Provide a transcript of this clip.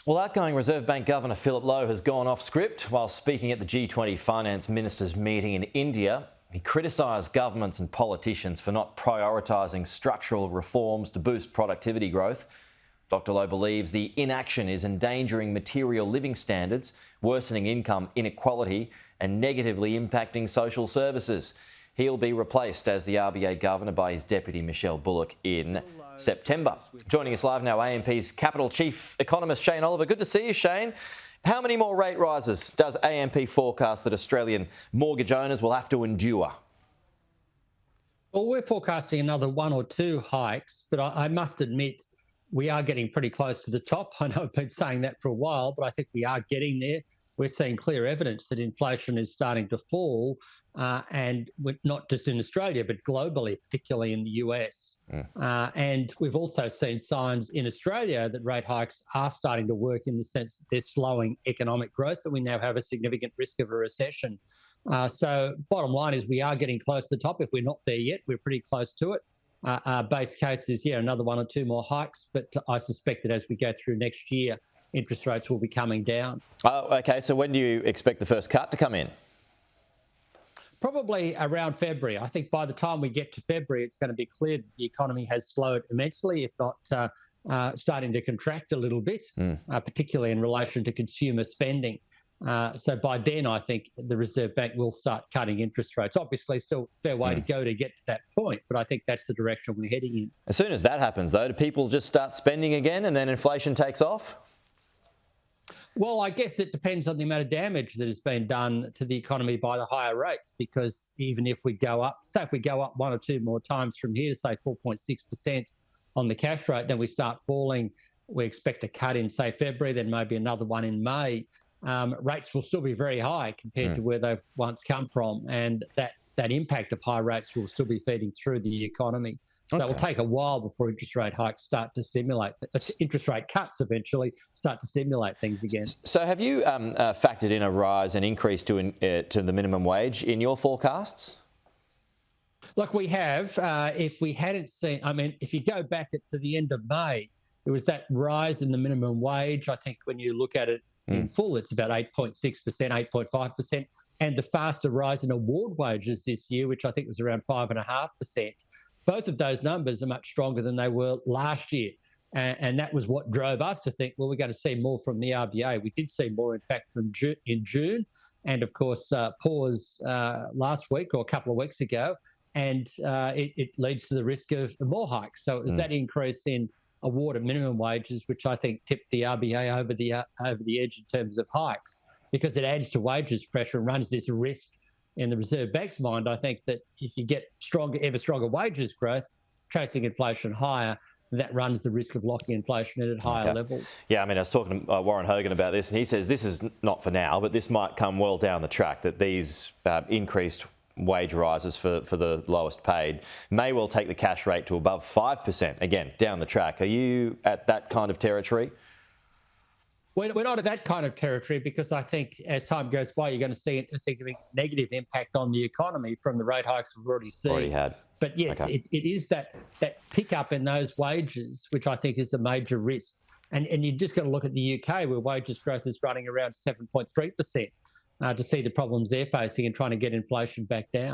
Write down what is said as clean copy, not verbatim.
Well, outgoing Reserve Bank Governor Philip Lowe has gone off script while speaking at the G20 finance ministers meeting in India. He criticised governments and politicians for not prioritising structural reforms to boost productivity growth. Dr Lowe believes the inaction is endangering material living standards, worsening income inequality and negatively impacting social services. He'll be replaced as the RBA governor by his deputy Michelle Bullock in September. Joining us live now, AMP's Capital Chief Economist Shane Oliver. Good to see you, Shane. How many more rate rises does AMP forecast that Australian mortgage owners will have to endure? Well, we're forecasting another one or two hikes, but I must admit we are getting pretty close to the top. I know I've been saying that for a while, but I think we are getting there. We're seeing clear evidence that inflation is starting to fall, and not just in Australia, but globally, particularly in the US. And we've also seen signs in Australia that rate hikes are starting to work in the sense that they're slowing economic growth, that we now have a significant risk of a recession. So bottom line is we are getting close to the top. If we're not there yet, we're pretty close to it. Our base case is, another one or two more hikes, but I suspect that as we go through next year, interest rates will be coming down. Oh, okay. So when do you expect the first cut to come in? Probably around February. I think by the time we get to February, it's going to be clear that the economy has slowed immensely, if not starting to contract a little bit, particularly in relation to consumer spending. So by then, I think the Reserve Bank will start cutting interest rates. Obviously, still a fair way to go to get to that point, but I think that's the direction we're heading in. As soon as that happens, though, do people just start spending again and then inflation takes off? Well, I guess it depends on the amount of damage that has been done to the economy by the higher rates, because even if we go up, say if we go up one or two more times from here, say 4.6% on the cash rate, then we start falling. We expect a cut in, say, February, then maybe another one in May. Rates will still be very high compared to where they've once come from, and that impact of high rates will still be feeding through the economy. So it will take a while before interest rate hikes start to stimulate, interest rate cuts eventually start to stimulate things again. So have you factored in a rise and increase to the minimum wage in your forecasts? Look, we have. If we hadn't seen, if you go back to the end of May, there was that rise in the minimum wage. I think when you look at it in full, it's about 8.6%, 8.5%, and the faster rise in award wages this year, which I think was around 5.5%. Both of those numbers are much stronger than they were last year. And that was what drove us to think, well, we're going to see more from the RBA. We did see more, in fact, in June, and of course, pause last week or a couple of weeks ago, and it leads to the risk of more hikes. So it was that increase in awarded minimum wages, which I think tipped the RBA over the edge in terms of hikes, because it adds to wages pressure and runs this risk in the Reserve Bank's mind. I think that if you get ever stronger wages growth, chasing inflation higher, that runs the risk of locking inflation in at higher levels. Yeah, I was talking to Warren Hogan about this, and he says this is not for now, but this might come well down the track, that these increased wage rises for the lowest paid may well take the cash rate to above 5%, again, down the track. Are you at that kind of territory? We're not at that kind of territory, because I think as time goes by, you're going to see a significant negative impact on the economy from the rate hikes we've already seen. But yes, it is that pickup in those wages, which I think is a major risk. And you're just going to look at the UK, where wages growth is running around 7.3%. To see the problems they're facing and trying to get inflation back down.